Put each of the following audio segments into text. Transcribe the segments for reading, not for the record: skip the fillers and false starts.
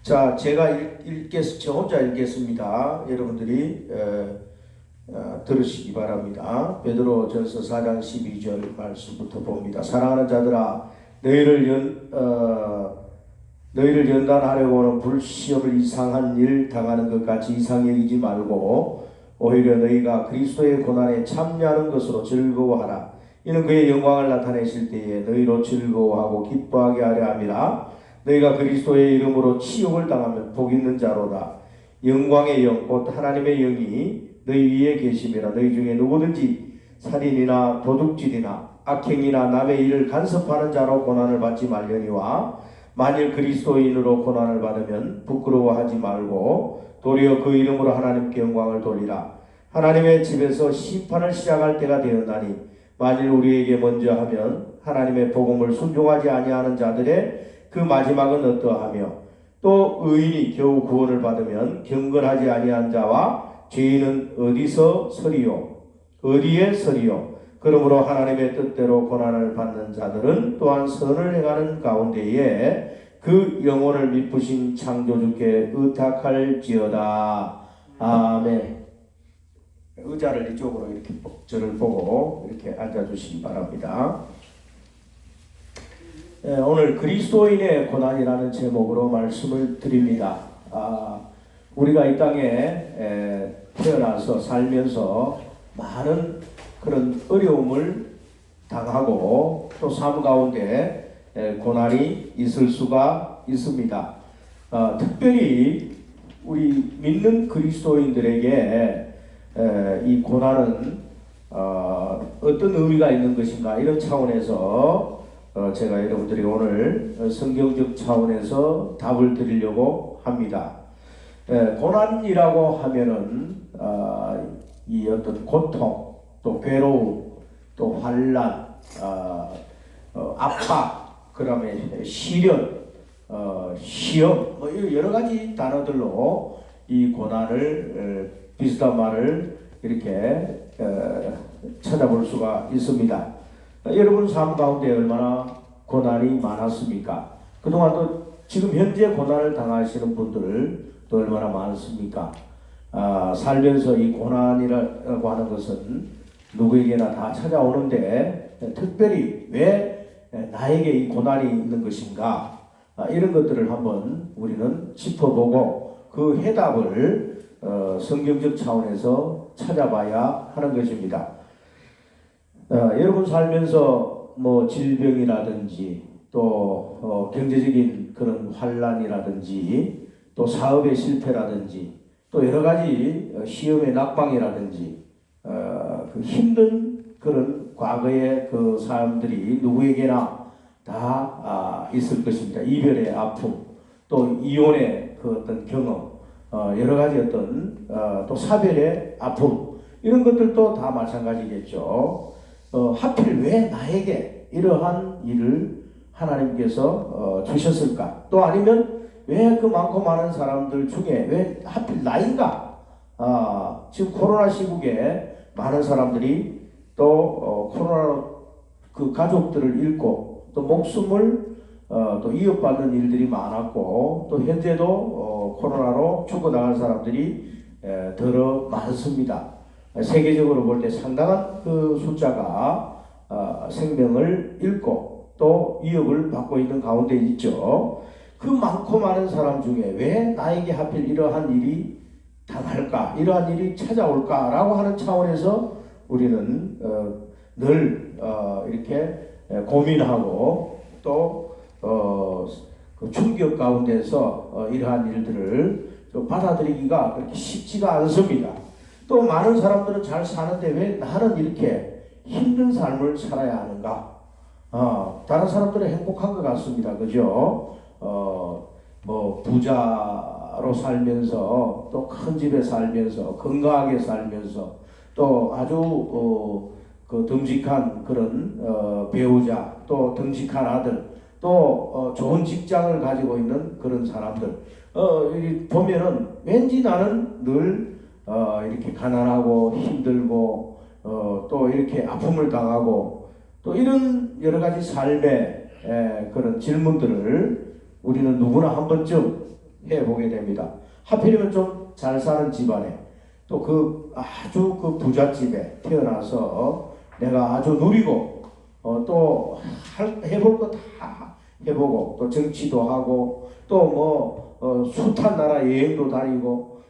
자, 제가 저 혼자 읽겠습니다. 여러분들이 들으시기 바랍니다. 베드로전서 4장 12절 말씀부터 봅니다. 사랑하는 자들아, 너희를 연단하려고는 불시험을 이상한 일 당하는 것 같이 이상히 여기지 말고 오히려 너희가 그리스도의 고난에 참여하는 것으로 즐거워하라. 이는 그의 영광을 나타내실 때에 너희로 즐거워하고 기뻐하게 하려 함이라. 너희가 그리스도의 이름으로 치욕을 당하면 복 있는 자로다. 영광의 영 곧 하나님의 영이 너희 위에 계심이라. 너희 중에 누구든지 살인이나 도둑질이나 악행이나 남의 일을 간섭하는 자로 고난을 받지 말려니와 만일 그리스도인으로 고난을 받으면 부끄러워하지 말고 도리어 그 이름으로 하나님께 영광을 돌리라. 하나님의 집에서 심판을 시작할 때가 되었나니 만일 우리에게 먼저 하면 하나님의 복음을 순종하지 아니하는 자들의 그 마지막은 어떠하며 또 의인이 겨우 구원을 받으면 경건하지 아니한 자와 죄인은 어디서 서리요? 어디에 서리요? 그러므로 하나님의 뜻대로 고난을 받는 자들은 또한 선을 행하는 가운데에 그 영혼을 미쁘신 창조주께 의탁할지어다. 아멘. 의자를 이쪽으로 이렇게 저를 보고 이렇게 앉아주시기 바랍니다. 오늘 그리스도인의 고난이라는 제목으로 말씀을 드립니다. 우리가 이 땅에 태어나서 살면서 많은 그런 어려움을 당하고 또 삶 가운데 고난이 있을 수가 있습니다. 특별히 우리 믿는 그리스도인들에게 이 고난은 어떤 의미가 있는 것인가, 이런 차원에서 제가 여러분들이 오늘 성경적 차원에서 답을 드리려고 합니다. 고난이라고 하면은 이 어떤 고통, 또 괴로움, 또 환난, 압박, 그다음에 시련, 시험, 뭐 여러 가지 단어들로 이 고난을 비슷한 말을 이렇게 찾아볼 수가 있습니다. 여러분 삶 가운데 얼마나 고난이 많았습니까? 그동안도 지금 현재 고난을 당하시는 분들도 얼마나 많습니까? 살면서 이 고난이라고 하는 것은 누구에게나 다 찾아오는데 특별히 왜 나에게 이 고난이 있는 것인가? 이런 것들을 한번 우리는 짚어보고 그 해답을 성경적 차원에서 찾아봐야 하는 것입니다. 여러분 살면서 뭐 질병이라든지 또 경제적인 그런 환란이라든지 또 사업의 실패라든지 또 여러 가지 시험의 낙방이라든지 그 힘든 그런 과거의 그 사람들이 누구에게나 다 있을 것입니다. 이별의 아픔, 또 이혼의 그 어떤 경험, 여러 가지 어떤 또 사별의 아픔, 이런 것들도 다 마찬가지겠죠. 하필 왜 나에게 이러한 일을 하나님께서 주셨을까? 또 아니면 왜 그 많고 많은 사람들 중에 왜 하필 나인가? 지금 코로나 시국에 많은 사람들이 또 코로나로 그 가족들을 잃고 또 목숨을 또 이어받는 일들이 많았고 또 현재도 코로나로 죽어나간 사람들이 더러 많습니다. 세계적으로 볼 때 상당한 그 숫자가 생명을 잃고 또 위협을 받고 있는 가운데 있죠. 그 많고 많은 사람 중에 왜 나에게 하필 이러한 일이 당할까, 이러한 일이 찾아올까라고 하는 차원에서 우리는 늘 이렇게 고민하고 또 그 충격 가운데서 이러한 일들을 좀 받아들이기가 그렇게 쉽지가 않습니다. 또 많은 사람들은 잘 사는데 왜 나는 이렇게 힘든 삶을 살아야 하는가? 다른 사람들은 행복한 것 같습니다. 그죠? 뭐 부자로 살면서 또 큰 집에 살면서 건강하게 살면서 또 아주 그 듬직한 그런 배우자, 또 듬직한 아들, 또 좋은 직장을 가지고 있는 그런 사람들 보면은 왠지 나는 늘 이렇게 가난하고 힘들고 또 이렇게 아픔을 당하고 또 이런 여러 가지 삶의 그런 질문들을 우리는 누구나 한 번쯤 해보게 됩니다. 하필이면 좀 잘 사는 집안에 또 그 아주 그 부잣집에 태어나서 내가 아주 누리고 또 해볼 거 다 해보고 또 정치도 하고 또 숱한 나라 여행도 다니고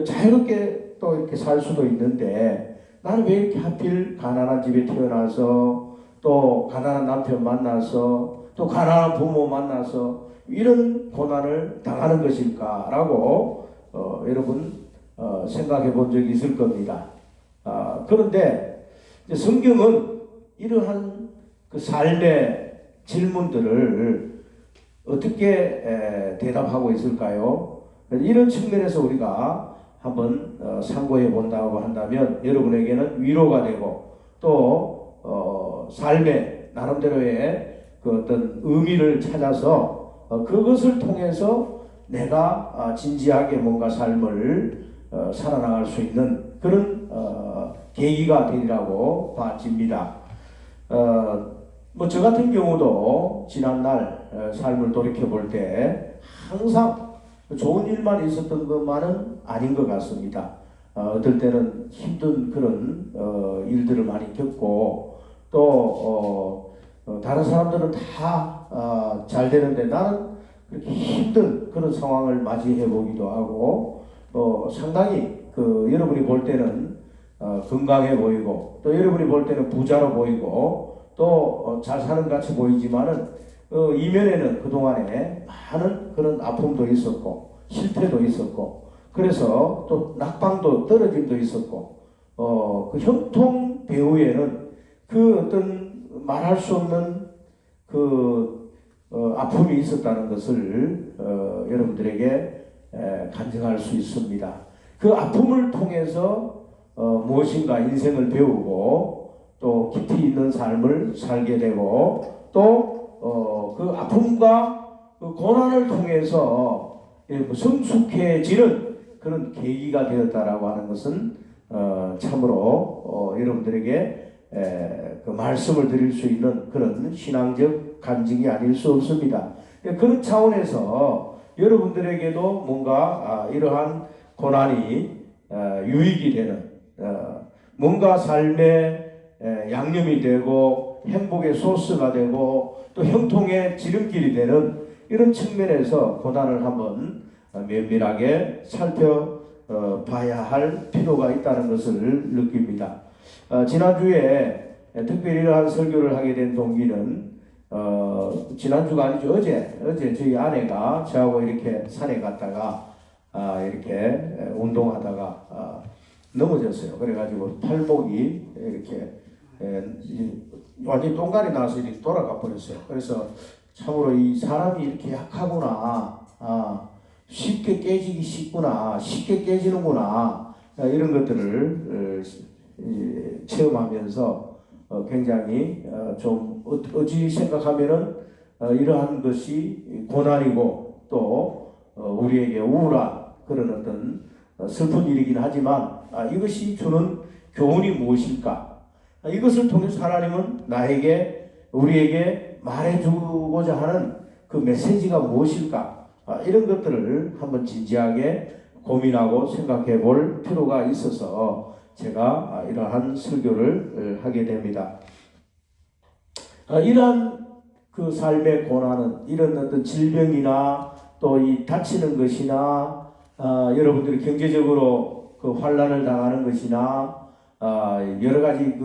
자유롭게 또 이렇게 살 수도 있는데 나는 왜 이렇게 하필 가난한 집에 태어나서 또 가난한 남편 만나서 또 가난한 부모 만나서 이런 고난을 당하는 것일까라고 여러분 생각해 본 적이 있을 겁니다. 그런데 성경은 이러한 그 삶의 질문들을 어떻게 대답하고 있을까요? 이런 측면에서 우리가 한번 상고해 본다고 한다면 여러분에게는 위로가 되고 또 삶의 나름대로의 그 어떤 의미를 찾아서 그것을 통해서 내가 진지하게 뭔가 삶을 살아나갈 수 있는 그런 계기가 되리라고 봐집니다. 저 같은 경우도 지난날 삶을 돌이켜 볼 때 항상 좋은 일만 있었던 것만은 아닌 것 같습니다. 어떨 때는 힘든 그런 일들을 많이 겪고 또 다른 사람들은 다 잘 되는데 나는 그렇게 힘든 그런 상황을 맞이해 보기도 하고 상당히 여러분이 볼 때는 건강해 보이고 또 여러분이 볼 때는 부자로 보이고 또 잘 사는 것 같이 보이지만은 이면에는 그동안에 많은 그런 아픔도 있었고 실패도 있었고 그래서 또 낙방도 떨어짐도 있었고 그 형통 배후에는 그 어떤 말할 수 없는 그 아픔이 있었다는 것을 여러분들에게 간증할 수 있습니다. 그 아픔을 통해서 무엇인가 인생을 배우고 또 깊이 있는 삶을 살게 되고 또 그 아픔과 그 고난을 통해서 성숙해지는 그런 계기가 되었다라고 하는 것은 참으로 여러분들에게 그 말씀을 드릴 수 있는 그런 신앙적 간증이 아닐 수 없습니다. 그런 차원에서 여러분들에게도 뭔가 이러한 고난이 유익이 되는 뭔가 삶의 양념이 되고 행복의 소스가 되고 또 형통의 지름길이 되는 이런 측면에서 고난을 한번 면밀하게 살펴봐야 할 필요가 있다는 것을 느낍니다. 지난주에 특별히 이러한 설교를 하게 된 동기는 지난주가 아니죠. 어제 저희 아내가 저하고 이렇게 산에 갔다가 이렇게 운동하다가 넘어졌어요. 그래가지고 팔목이 이렇게 완전히 똥갈이 나서 이렇게 돌아가 버렸어요. 그래서 참으로 이 사람이 이렇게 약하구나, 쉽게 깨지기 쉽구나, 쉽게 깨지는구나, 이런 것들을 체험하면서 굉장히 좀 어찌 생각하면은 이러한 것이 고난이고 또 우리에게 우울한 그런 어떤 슬픈 일이긴 하지만 이것이 주는 교훈이 무엇일까? 이것을 통해서 하나님은 우리에게 말해주고자 하는 그 메시지가 무엇일까? 이런 것들을 한번 진지하게 고민하고 생각해 볼 필요가 있어서 제가 이러한 설교를 하게 됩니다. 이러한 그 삶의 고난은 이런 어떤 질병이나 또 이 다치는 것이나 여러분들이 경제적으로 그 환난을 당하는 것이나 여러 가지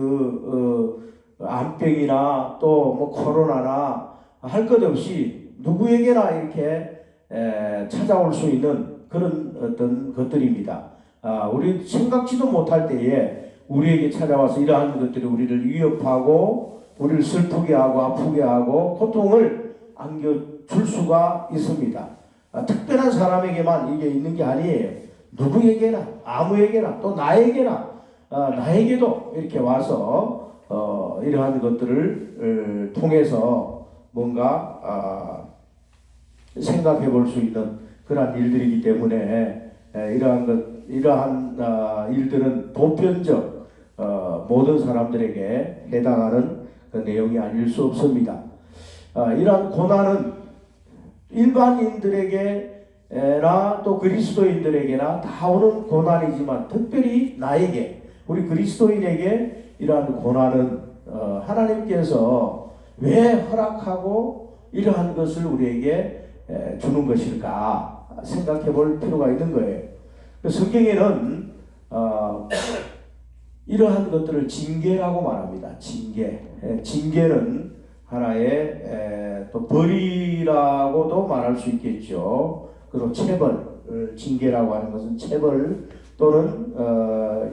암병이나 또 뭐 코로나나 할 것 없이 누구에게나 이렇게 찾아올 수 있는 그런 어떤 것들입니다. 우리 생각지도 못할 때에 우리에게 찾아와서 이러한 것들이 우리를 위협하고 우리를 슬프게 하고 아프게 하고 고통을 안겨줄 수가 있습니다. 특별한 사람에게만 이게 있는 게 아니에요. 누구에게나 아무에게나 또 나에게도 이렇게 와서 이러한 것들을 통해서 뭔가 생각해 볼 수 있는 그러한 일들이기 때문에 이러한 일들은 보편적 모든 사람들에게 해당하는 그 내용이 아닐 수 없습니다. 이러한 고난은 일반인들에게 또 그리스도인들에게나 다 오는 고난이지만 특별히 나에게, 우리 그리스도인에게 이러한 고난은 하나님께서 왜 허락하고 이러한 것을 우리에게 주는 것일까 생각해 볼 필요가 있는 거예요. 성경에는 이러한 것들을 징계라고 말합니다. 징계는 하나의 또 벌이라고도 말할 수 있겠죠. 그리고 체벌, 징계라고 하는 것은 체벌 또는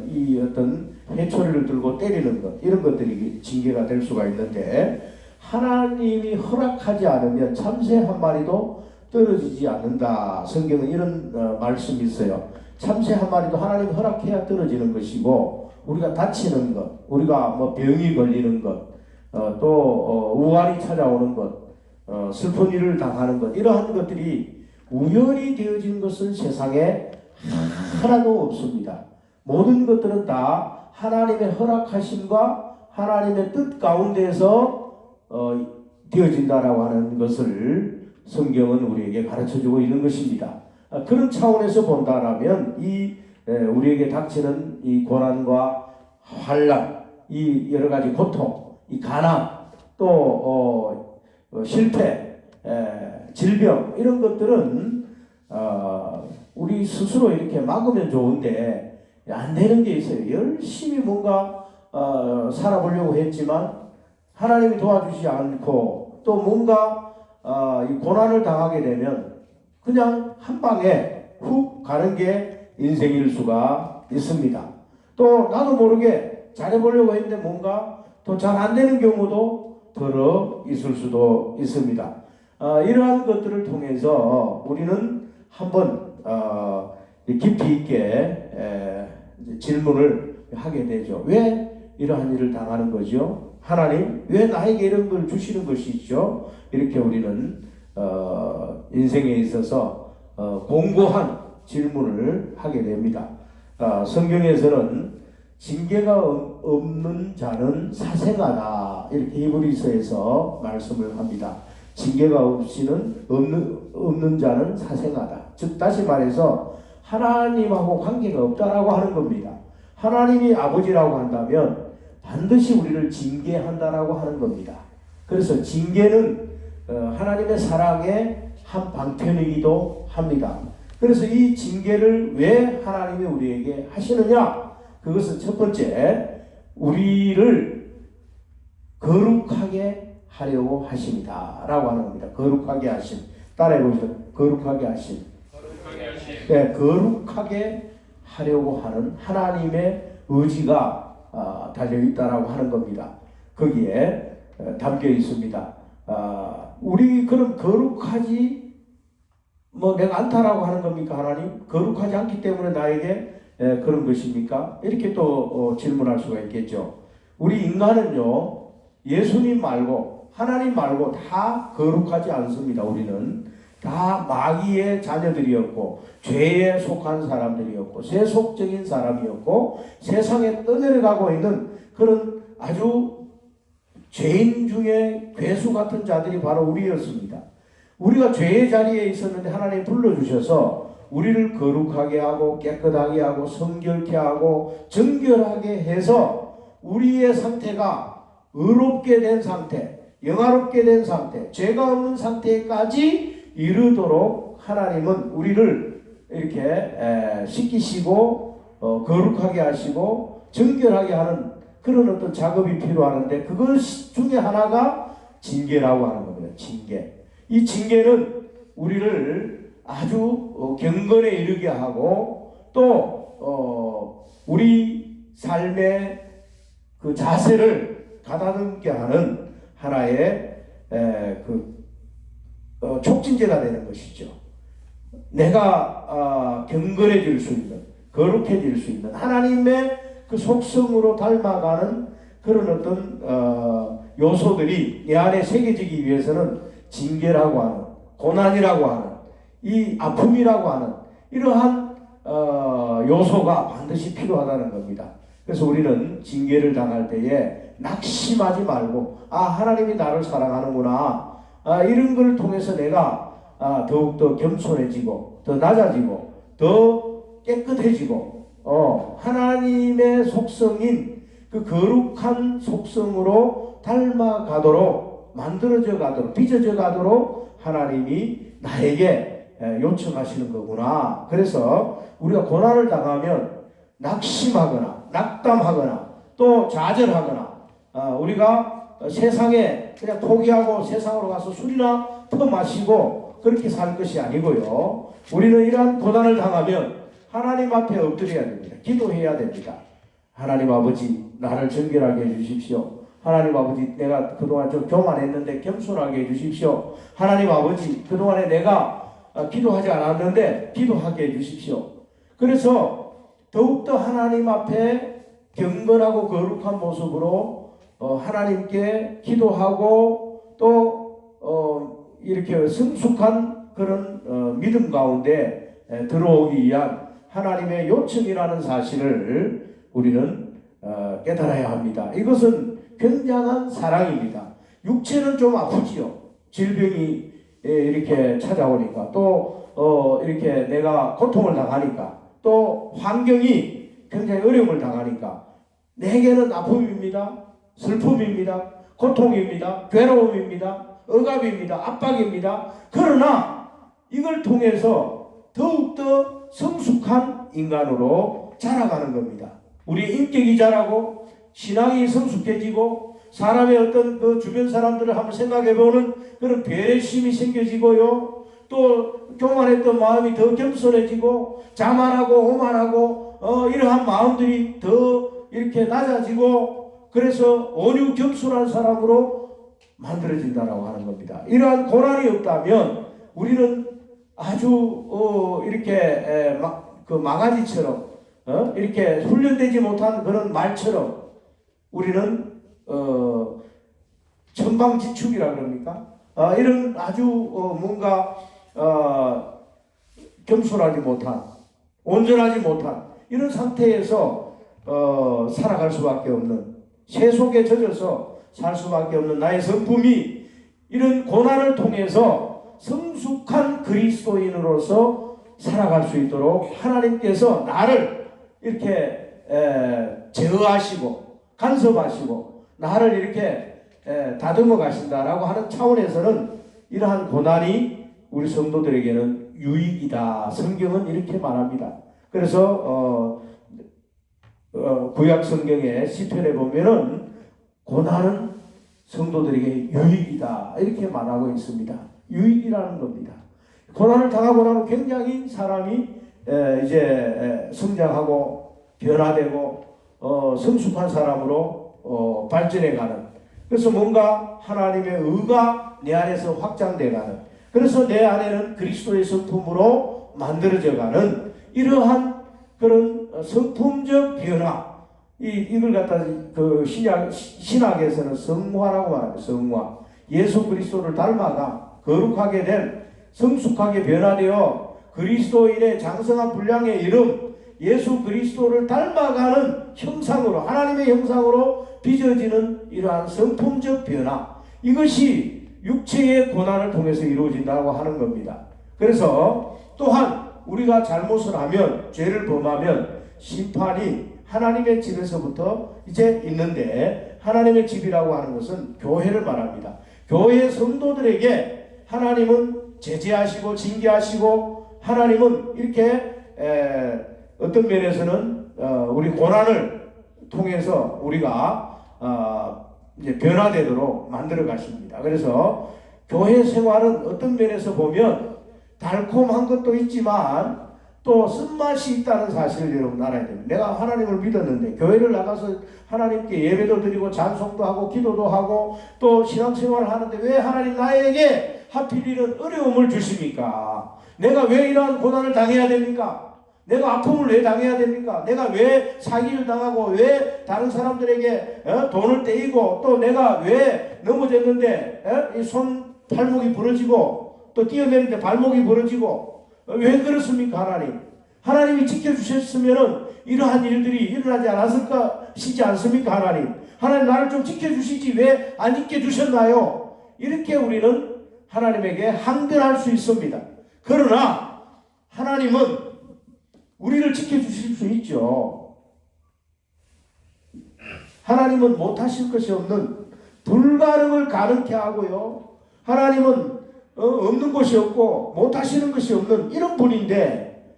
이 어떤 회초리를 들고 때리는 것, 이런 것들이 징계가 될 수가 있는데, 하나님이 허락하지 않으면 참새 한 마리도 떨어지지 않는다. 성경은 이런 말씀이 있어요. 참새 한 마리도 하나님 허락해야 떨어지는 것이고, 우리가 다치는 것, 우리가 뭐 병이 걸리는 것, 또 우환이 찾아오는 것, 슬픈 일을 당하는 것, 이러한 것들이 우연히 되어진 것은 세상에 하나도 없습니다. 모든 것들은 다 하나님의 허락하심과 하나님의 뜻 가운데서 되어진다라고 하는 것을 성경은 우리에게 가르쳐주고 있는 것입니다. 그런 차원에서 본다라면 우리에게 닥치는 이 고난과 환난, 이 여러 가지 고통, 이 가난, 또 실패, 질병, 이런 것들은 우리 스스로 이렇게 막으면 좋은데 안 되는 게 있어요. 열심히 뭔가 살아보려고 했지만 하나님이 도와주지 않고, 또 뭔가 이 고난을 당하게 되면 그냥 한 방에 훅 가는 게 인생일 수가 있습니다. 또 나도 모르게 잘해보려고 했는데 뭔가 또 잘 안 되는 경우도 들어 있을 수도 있습니다. 이러한 것들을 통해서 우리는 한번 깊이 있게 질문을 하게 되죠. 왜 이러한 일을 당하는 거죠? 하나님, 왜 나에게 이런 걸 주시는 것이죠? 이렇게 우리는 인생에 있어서 공고한 질문을 하게 됩니다. 성경에서는 징계가 없는 자는 사생하다, 이렇게 히브리서에서 말씀을 합니다. 징계가 없는 자는 사생하다. 즉 다시 말해서 하나님하고 관계가 없다라고 하는 겁니다. 하나님이 아버지라고 한다면 반드시 우리를 징계한다라고 하는 겁니다. 그래서 징계는 하나님의 사랑의 한 방편이기도 합니다. 그래서 이 징계를 왜 하나님이 우리에게 하시느냐? 그것은 첫 번째, 우리를 거룩하게 하려고 하십니다 라고 하는 겁니다. 거룩하게 하심. 따라해 보시죠. 거룩하게 하심. 네, 거룩하게 하려고 하는 하나님의 의지가 달려있다라고 하는 겁니다. 거기에 담겨 있습니다. 우리 그럼 거룩하지 내가 않다라고 하는 겁니까? 하나님? 거룩하지 않기 때문에 나에게 그런 것입니까? 이렇게 또 질문할 수가 있겠죠. 우리 인간은요, 예수님 말고 하나님 말고 다 거룩하지 않습니다. 우리는 다 마귀의 자녀들이었고 죄에 속한 사람들이었고 세속적인 사람이었고 세상에 떠내려가고 있는 그런 아주 죄인 중에 괴수 같은 자들이 바로 우리였습니다. 우리가 죄의 자리에 있었는데 하나님 불러주셔서 우리를 거룩하게 하고 깨끗하게 하고 성결케 하고 정결하게 해서 우리의 상태가 의롭게 된 상태, 영화롭게 된 상태, 죄가 없는 상태까지 이르도록 하나님은 우리를 이렇게 씻기시고 거룩하게 하시고 정결하게 하는 그런 어떤 작업이 필요하는데, 그것 중에 하나가 징계라고 하는 겁니다. 징계. 이 징계는 우리를 아주 경건에 이르게 하고 또 우리 삶의 그 자세를 가다듬게 하는 하나의 촉진제가 되는 것이죠. 내가 경건해질 수 있는, 거룩해질 수 있는 하나님의 그 속성으로 닮아가는 그런 어떤 요소들이 내 안에 새겨지기 위해서는 징계라고 하는, 고난이라고 하는, 이 아픔이라고 하는 이러한 요소가 반드시 필요하다는 겁니다. 그래서 우리는 징계를 당할 때에 낙심하지 말고 하나님이 나를 사랑하는구나, 이런 걸 통해서 내가 더욱더 겸손해지고 더 낮아지고 더 깨끗해지고 하나님의 속성인 그 거룩한 속성으로 닮아가도록 만들어져 가도록 빚어져 가도록 하나님이 나에게 요청하시는 거구나. 그래서 우리가 고난을 당하면 낙심하거나 낙담하거나 또 좌절하거나 우리가 세상에 그냥 포기하고 세상으로 가서 술이나 퍼마시고 그렇게 살 것이 아니고요. 우리는 이러한 고난을 당하면 하나님 앞에 엎드려야 됩니다. 기도해야 됩니다. 하나님 아버지, 나를 정결하게 해주십시오. 하나님 아버지, 내가 그동안 좀 교만했는데 겸손하게 해주십시오. 하나님 아버지, 그동안에 내가 기도하지 않았는데 기도하게 해주십시오. 그래서 더욱더 하나님 앞에 경건하고 거룩한 모습으로 하나님께 기도하고 또 이렇게 성숙한 그런 믿음 가운데 들어오기 위한 하나님의 요청이라는 사실을 우리는 깨달아야 합니다. 이것은 굉장한 사랑입니다. 육체는 좀 아프지요. 질병이 이렇게 찾아오니까 또 이렇게 내가 고통을 당하니까 또 환경이 굉장히 어려움을 당하니까 내게는 아픔입니다. 슬픔입니다. 고통입니다. 괴로움입니다. 억압입니다. 압박입니다. 그러나 이걸 통해서 더욱더 성숙한 인간으로 자라가는 겁니다. 우리의 인격이 자라고 신앙이 성숙해지고 사람의 어떤 그 주변 사람들을 한번 생각해보는 그런 배려심이 생겨지고요. 또 교만했던 마음이 더 겸손해지고 자만하고 오만하고 이러한 마음들이 더 이렇게 낮아지고 그래서 온유 겸손한 사람으로 만들어진다라고 하는 겁니다. 이러한 고난이 없다면 우리는 아주 이렇게 그 망아지처럼 이렇게 훈련되지 못한 그런 말처럼 우리는 천방지축이라 그럽니까? 이런 아주 뭔가 겸손하지 못한 온전하지 못한 이런 상태에서 살아갈 수밖에 없는 새 속에 젖어서 살 수밖에 없는 나의 성품이 이런 고난을 통해서 성숙한 그리스도인으로서 살아갈 수 있도록 하나님께서 나를 이렇게 제어하시고 간섭하시고 나를 이렇게 다듬어 가신다라고 하는 차원에서는 이러한 고난이 우리 성도들에게는 유익이다. 성경은 이렇게 말합니다. 그래서 구약 성경의 시편에 보면은 고난은 성도들에게 유익이다 이렇게 말하고 있습니다. 유익이라는 겁니다. 고난을 당하고 나면 굉장히 사람이 이제 성장하고 변화되고 성숙한 사람으로 발전해가는, 그래서 뭔가 하나님의 의가 내 안에서 확장돼가는, 그래서 내 안에는 그리스도의 성품으로 만들어져가는 이러한 그런 성품적 변화, 이걸 갖다 그 신학에서는 성화라고 말합니다. 성화. 예수 그리스도를 닮아가 거룩하게 된, 성숙하게 변화되어 그리스도인의 장성한 분량의 이름 예수 그리스도를 닮아가는 형상으로, 하나님의 형상으로 빚어지는 이러한 성품적 변화, 이것이 육체의 고난을 통해서 이루어진다고 하는 겁니다. 그래서 또한 우리가 잘못을 하면, 죄를 범하면 심판이 하나님의 집에서부터 이제 있는데, 하나님의 집이라고 하는 것은 교회를 말합니다. 교회 성도들에게 하나님은 제재하시고 징계하시고, 하나님은 이렇게 어떤 면에서는 우리 고난을 통해서 우리가 이제 변화되도록 만들어 가십니다. 그래서 교회 생활은 어떤 면에서 보면 달콤한 것도 있지만 또 쓴맛이 있다는 사실을 여러분 알아야 됩니다. 내가 하나님을 믿었는데 교회를 나가서 하나님께 예배도 드리고 찬송도 하고 기도도 하고 또 신앙생활을 하는데 왜 하나님 나에게 하필 이런 어려움을 주십니까? 내가 왜 이러한 고난을 당해야 됩니까? 내가 아픔을 왜 당해야 됩니까? 내가 왜 사기를 당하고 왜 다른 사람들에게 돈을 떼이고 또 내가 왜 넘어졌는데 이 손 팔목이 부러지고 또 뛰어내리는데 발목이 부러지고 왜 그렇습니까? 하나님이 지켜주셨으면 이러한 일들이 일어나지 않았을까 싶지 않습니까? 하나님 나를 좀 지켜주시지 왜 안 지켜주셨나요? 이렇게 우리는 하나님에게 항변할 수 있습니다. 그러나 하나님은 우리를 지켜주실 수 있죠. 하나님은 못하실 것이 없는, 불가능을 가능케 하고요. 하나님은 없는 것이 없고 못하시는 것이 없는 이런 분인데,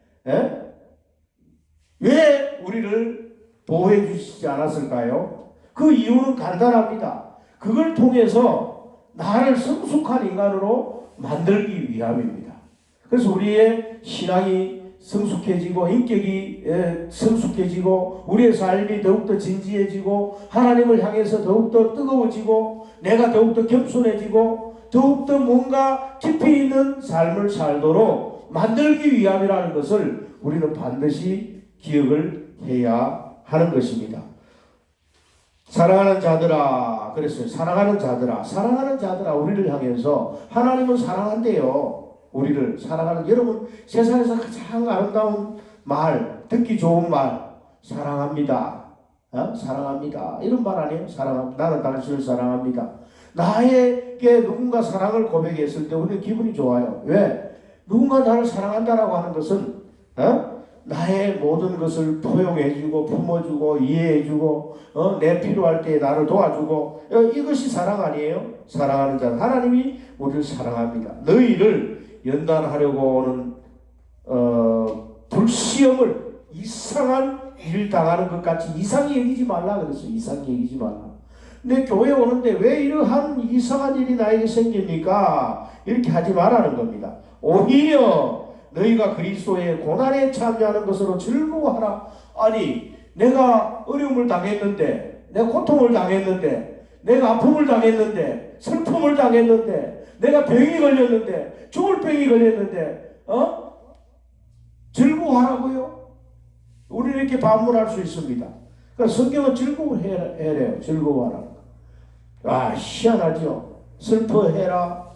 왜 우리를 보호해 주시지 않았을까요? 그 이유는 간단합니다. 그걸 통해서 나를 성숙한 인간으로 만들기 위함입니다. 그래서 우리의 신앙이 성숙해지고 인격이 성숙해지고 우리의 삶이 더욱더 진지해지고 하나님을 향해서 더욱더 뜨거워지고 내가 더욱더 겸손해지고 더욱더 뭔가 깊이 있는 삶을 살도록 만들기 위함이라는 것을 우리는 반드시 기억을 해야 하는 것입니다. 사랑하는 자들아, 그랬어요. 사랑하는 자들아 우리를 향해서 하나님은 사랑한대요. 우리를 사랑하는, 여러분 세상에서 가장 아름다운 말, 듣기 좋은 말, 사랑합니다. 사랑합니다. 이런 말 아니에요? 사랑합니다. 나는 당신을 사랑합니다. 나에게 누군가 사랑을 고백했을 때 우리는 기분이 좋아요. 왜? 누군가 나를 사랑한다라고 하는 것은 나의 모든 것을 포용해주고 품어주고 이해해주고 내 필요할 때 나를 도와주고 이것이 사랑 아니에요? 사랑하는 자, 하나님이 우리를 사랑합니다. 너희를 연단하려고 오는 불시험을 이상한 일을 당하는 것 같이 이상히 여기지 말라 그랬어요. 이상히 여기지 말라. 근데 교회 오는데 왜 이러한 이상한 일이 나에게 생깁니까? 이렇게 하지 말라는 겁니다. 오히려 너희가 그리스도의 고난에 참여하는 것으로 즐거워하라. 아니, 내가 어려움을 당했는데, 내가 고통을 당했는데, 내가 아픔을 당했는데, 슬픔을 당했는데, 내가 병이 걸렸는데, 죽을 병이 걸렸는데, 즐거워하라고요? 우리는 이렇게 반문할 수 있습니다. 그러니까 성경은 즐거워해래요. 즐거워하라. 희한하죠. 슬퍼해라,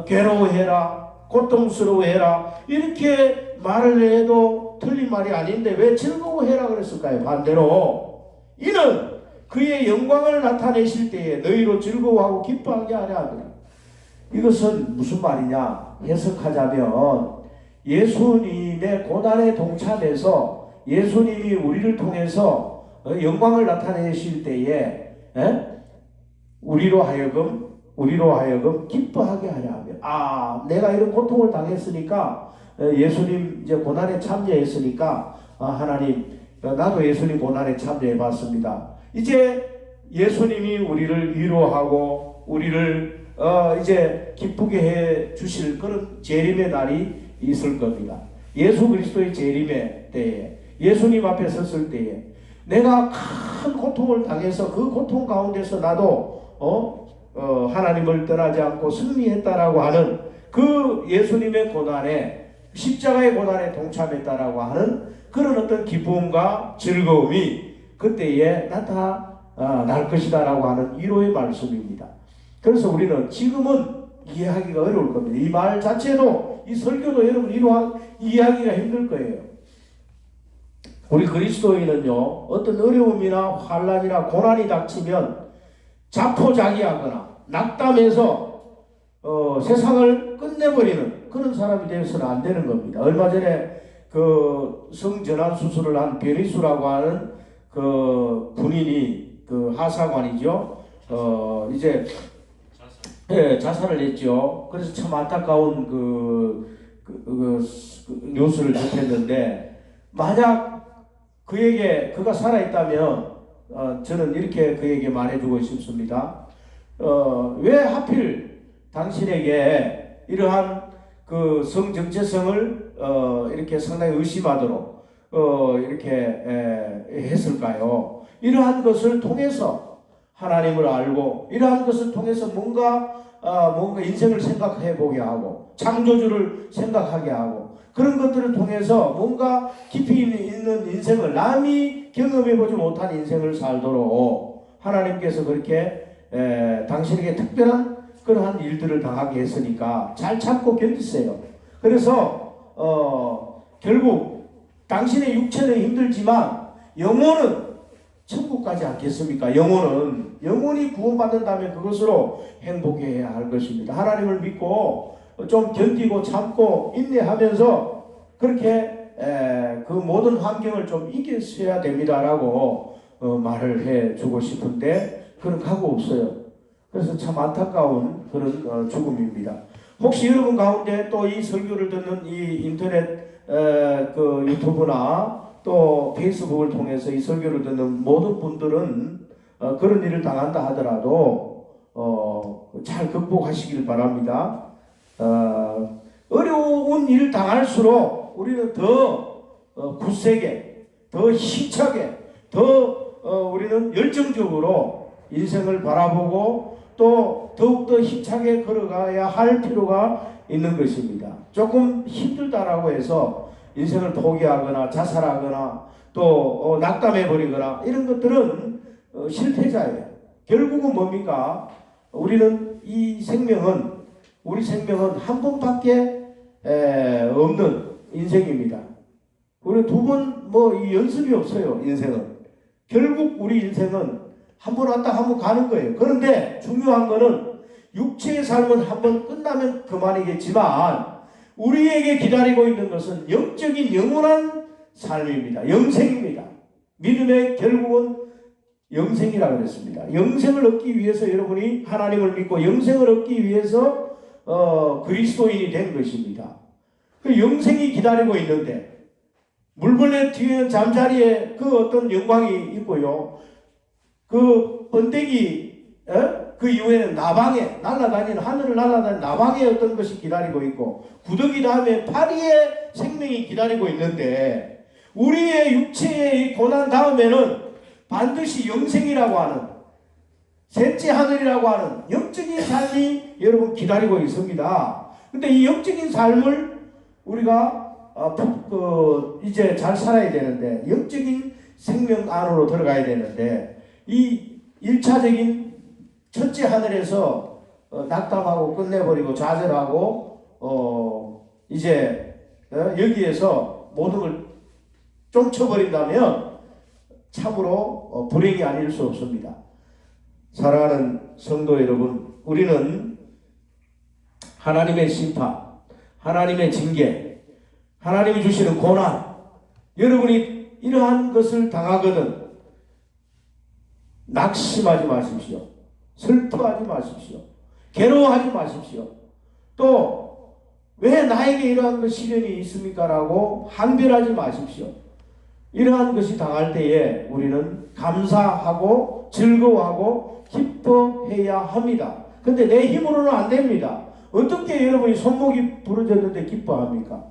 괴로워해라, 고통스러워해라, 이렇게 말을 해도 틀린 말이 아닌데 왜 즐거워해라 그랬을까요? 반대로 이는 그의 영광을 나타내실 때에 너희로 즐거워하고 기뻐하게 하려 하더라. 이것은 무슨 말이냐 해석하자면, 예수님의 고난에 동참해서 예수님이 우리를 통해서 영광을 나타내실 때에 우리로 하여금 기뻐하게 하려 하며, 내가 이런 고통을 당했으니까, 예수님 이제 고난에 참여했으니까, 하나님 나도 예수님 고난에 참여해 봤습니다. 이제 예수님이 우리를 위로하고 우리를 이제 기쁘게 해 주실 그런 재림의 날이 있을 겁니다. 예수 그리스도의 재림의 때에, 예수님 앞에 섰을 때에 내가 큰 고통을 당해서 그 고통 가운데서 나도 하나님을 떠나지 않고 승리했다라고 하는 그 예수님의 고난에, 십자가의 고난에 동참했다라고 하는 그런 어떤 기쁨과 즐거움이 그때에 나타날 것이다라고 하는 위로의 말씀입니다. 그래서 우리는 지금은 이해하기가 어려울 겁니다. 이 말 자체도, 이 설교도 여러분 이해하기가 힘들 거예요. 우리 그리스도인은요, 어떤 어려움이나 환난이나 고난이 닥치면 자포자기하거나 낙담해서 세상을 끝내버리는 그런 사람이 되어서는 안 되는 겁니다. 얼마 전에 그 성전환 수술을 한 베리수라고 하는 그 군인이, 그 하사관이죠. 이제 자살을 했죠. 그래서 참 안타까운 그 뉴스를 접했는데, 만약 그가 살아있다면 저는 이렇게 그에게 말해주고 싶습니다. 왜 하필 당신에게 이러한 그 성정체성을 이렇게 상당히 의심하도록 이렇게 했을까요? 이러한 것을 통해서 하나님을 알고, 이러한 것을 통해서 뭔가 인생을 생각해 보게 하고, 창조주를 생각하게 하고, 그런 것들을 통해서 뭔가 깊이 있는 인생을, 남이 경험해 보지 못한 인생을 살도록 하나님께서 그렇게 당신에게 특별한 그러한 일들을 당하게 했으니까 잘 참고 견디세요. 그래서 결국 당신의 육체는 힘들지만 영혼은 천국 가지 않겠습니까? 영혼이 구원받는다면 그것으로 행복해야 할 것입니다. 하나님을 믿고 좀 견디고 참고 인내하면서 그렇게 그 모든 환경을 좀 이겨서야 됩니다라고 말을 해주고 싶은데 그런 각오 없어요. 그래서 참 안타까운 그런 죽음입니다. 혹시 여러분 가운데 또 이 설교를 듣는 이 인터넷 그 유튜브나 또 페이스북을 통해서 이 설교를 듣는 모든 분들은 그런 일을 당한다 하더라도 잘 극복하시길 바랍니다. 어려운 일을 당할수록 우리는 더 굳세게, 더 힘차게, 더 우리는 열정적으로 인생을 바라보고 또 더욱더 힘차게 걸어가야 할 필요가 있는 것입니다. 조금 힘들다라고 해서 인생을 포기하거나 자살하거나 또 낙담해버리거나 이런 것들은 실패자예요. 결국은 뭡니까? 우리는 우리 생명은 한 번밖에 없는 인생입니다. 우리 두 번 연습이 없어요. 인생은 결국 우리 인생은 한 번 왔다 한 번 가는 거예요. 그런데 중요한 거는 육체의 삶은 한 번 끝나면 그만이겠지만 우리에게 기다리고 있는 것은 영적인 영원한 삶입니다. 영생입니다. 믿음의 결국은 영생이라고 그랬습니다. 영생을 얻기 위해서 여러분이 하나님을 믿고 영생을 얻기 위해서 그리스도인이 된 것입니다. 그 영생이 기다리고 있는데 물벌레 뒤에는 잠자리에 그 어떤 영광이 있고요. 그 번데기 그 이후에는 나방에 날아다니는 하늘을 날아다니는 나방에 어떤 것이 기다리고 있고 구더기 다음에 파리의 생명이 기다리고 있는데 우리의 육체의 고난 다음에는 반드시 영생이라고 하는 셋째 하늘이라고 하는 영적인 삶이 여러분 기다리고 있습니다. 근데 이 영적인 삶을 우리가 이제 잘 살아야 되는데 영적인 생명 안으로 들어가야 되는데 이 1차적인 첫째 하늘에서 낙담하고 끝내버리고 좌절하고 이제 여기에서 모든 걸 쫑쳐버린다면 참으로 불행이 아닐 수 없습니다. 사랑하는 성도 여러분, 우리는 하나님의 심판, 하나님의 징계, 하나님이 주시는 고난, 여러분이 이러한 것을 당하거든 낙심하지 마십시오. 슬퍼하지 마십시오. 괴로워하지 마십시오. 또 왜 나에게 이러한 시련이 있습니까? 라고 항변하지 마십시오. 이러한 것이 당할 때에 우리는 감사하고 즐거워하고 기뻐해야 합니다. 근데 내 힘으로는 안 됩니다. 어떻게 여러분이 손목이 부러졌는데 기뻐합니까?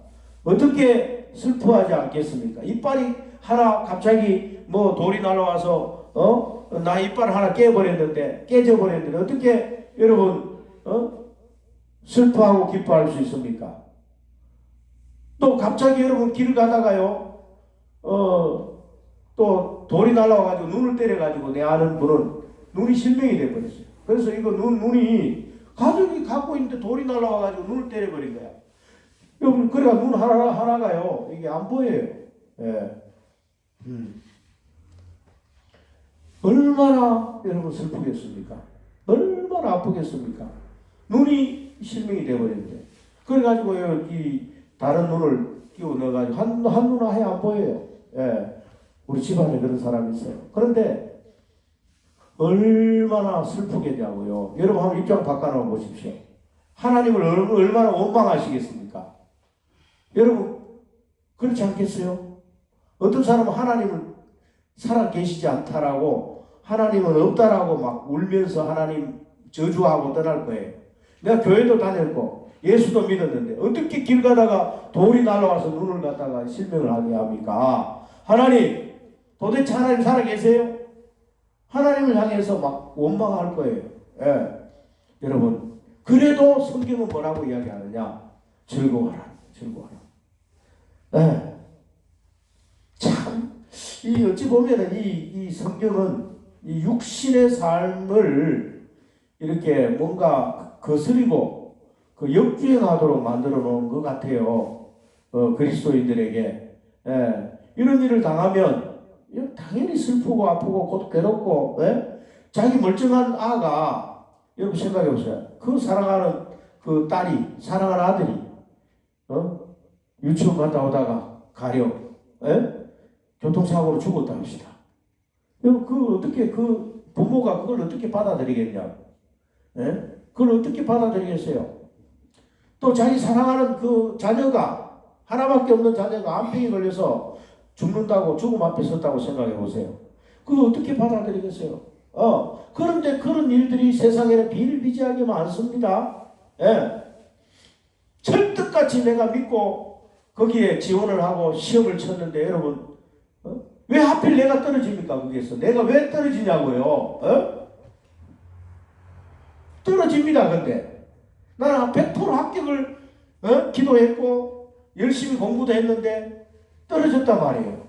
어떻게 슬퍼하지 않겠습니까? 이빨이 하나 갑자기 돌이 날아와서 나 이빨 하나 깨져버렸는데 어떻게 여러분 슬퍼하고 기뻐할 수 있습니까? 또 갑자기 여러분 길 가다가요 또 돌이 날아와가지고 눈을 때려가지고 내 아는 분은 눈이 실명이 돼버렸어요. 그래서 이거 눈이 가족이 갖고 있는데 돌이 날아와가지고 눈을 때려버린 거야. 여러분 그래가 눈 하나가요 이게 안 보여요. 예. 얼마나 여러분 슬프겠습니까? 얼마나 아프겠습니까? 눈이 실명이 되어버렸는데 그래가지고 이 다른 눈을 끼워 넣어가지고 한 눈 아예 안 보여요. 예. 우리 집안에 그런 사람이 있어요. 그런데 얼마나 슬프겠냐고요. 여러분 한번 입장 바꿔놓아 보십시오. 하나님을 얼마나 원망하시겠습니까? 여러분 그렇지 않겠어요? 어떤 사람은 하나님을 살아 계시지 않다라고 하나님은 없다라고 막 울면서 하나님 저주하고 떠날 거예요. 내가 교회도 다녔고 예수도 믿었는데 어떻게 길 가다가 돌이 날아와서 눈을 갖다가 실명을 하게 합니까? 하나님 도대체 하나님 살아 계세요? 하나님을 향해서 막 원망할 거예요. 예. 여러분 그래도 성경은 뭐라고 이야기하느냐? 즐거워하라. 예. 참 어찌 보면은 이 성경은 이 육신의 삶을 이렇게 뭔가 거스리고 역주행하도록 만들어 놓은 것 같아요. 그리스도인들에게. 예. 이런 일을 당하면 이거 당연히 슬프고 아프고 곧 괴롭고, 예? 자기 멀쩡한 아가, 여러분 생각해 보세요. 그 사랑하는 그 딸이, 사랑하는 아들이, 유치원 갔다 오다가 가령, 예? 교통사고로 죽었다 합시다. 여러분, 그 어떻게, 그 부모가 그걸 어떻게 받아들이겠냐? 예? 그걸 어떻게 받아들이겠어요? 또 자기 사랑하는 그 자녀가, 하나밖에 없는 자녀가 암병에 걸려서 죽는다고, 죽음 앞에 섰다고 생각해 보세요. 그거 어떻게 받아들이겠어요? 그런데 그런 일들이 세상에는 비일비재하게 많습니다. 예. 철떡같이 내가 믿고 거기에 지원을 하고 시험을 쳤는데 여러분, 왜 하필 내가 떨어집니까? 거기에서 내가 왜 떨어지냐고요? 떨어집니다. 근데 나는 100% 합격을 기도했고 열심히 공부도 했는데 떨어졌단 말이에요.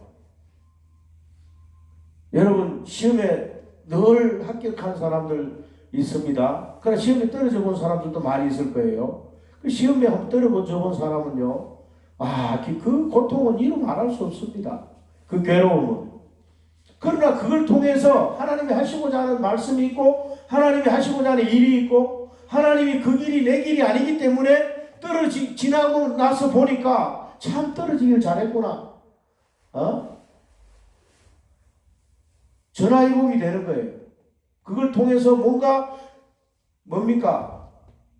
여러분, 시험에 늘 합격한 사람들 있습니다. 그러나 시험에 떨어져 본 사람들도 많이 있을 거예요. 그 시험에 한번 떨어져 본 사람은요, 그 고통은 이루 말할 수 없습니다. 그 괴로움은. 그러나 그걸 통해서 하나님이 하시고자 하는 말씀이 있고 하나님이 하시고자 하는 일이 있고 하나님이 그 길이 내 길이 아니기 때문에 지나고 나서 보니까 참 떨어지길 잘했구나. 전화위복이 되는 거예요. 그걸 통해서 뭔가 뭡니까?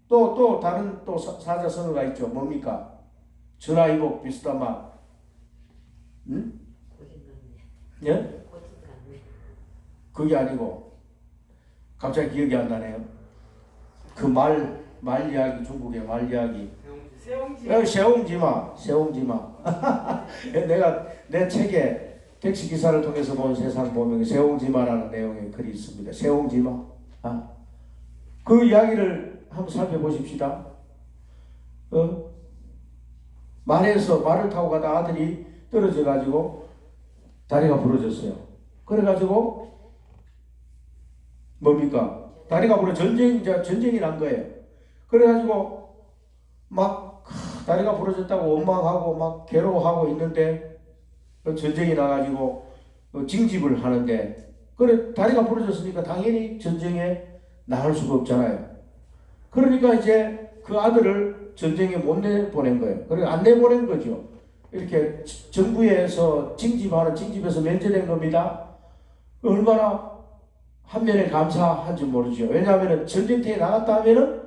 또 다른 또 사자성어가 있죠. 뭡니까? 전화위복 비슷한 말. 응? 예? 그게 아니고 갑자기 기억이 안 나네요. 그 말 이야기, 중국의 말 이야기. 세옹지마. 내가 내 책에 택시 기사를 통해서 본 세상 보면 세옹지마라는 내용의 글이 있습니다. 세옹지마. 그 이야기를 한번 살펴보십시다. 말을 타고 가다 아들이 떨어져 가지고 다리가 부러졌어요. 그래 가지고 뭡니까? 다리가 전쟁이 난 거예요. 그래 가지고 막 다리가 부러졌다고 원망하고 막 괴로워하고 있는데 전쟁이 나가지고 징집을 하는데, 그래 다리가 부러졌으니까 당연히 전쟁에 나갈 수가 없잖아요. 그러니까 이제 그 아들을 전쟁에 못 내보낸 거예요. 그래 안 내보낸 거죠. 이렇게 정부에서 징집에서 면제된 겁니다. 얼마나 한면에 감사한지 모르죠. 왜냐하면 전쟁터에 나갔다 하면은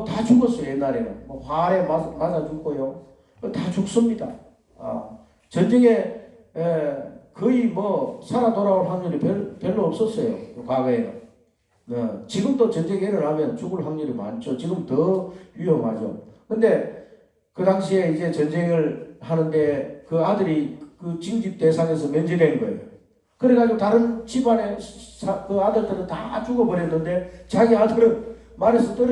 다 죽었어요. 옛날에는 활에 맞아 죽고요. 다 죽습니다. 전쟁에 거의 살아 돌아올 확률이 별로 없었어요. 과거에는. 지금도 전쟁이 일어나면 죽을 확률이 많죠. 지금 더 위험하죠. 근데 그 당시에 이제 전쟁을 하는데 그 아들이 그 징집 대상에서 면제된 거예요. 그래가지고 다른 집안의 그 아들들은 다 죽어버렸는데 자기 아들은 말에서 떨어져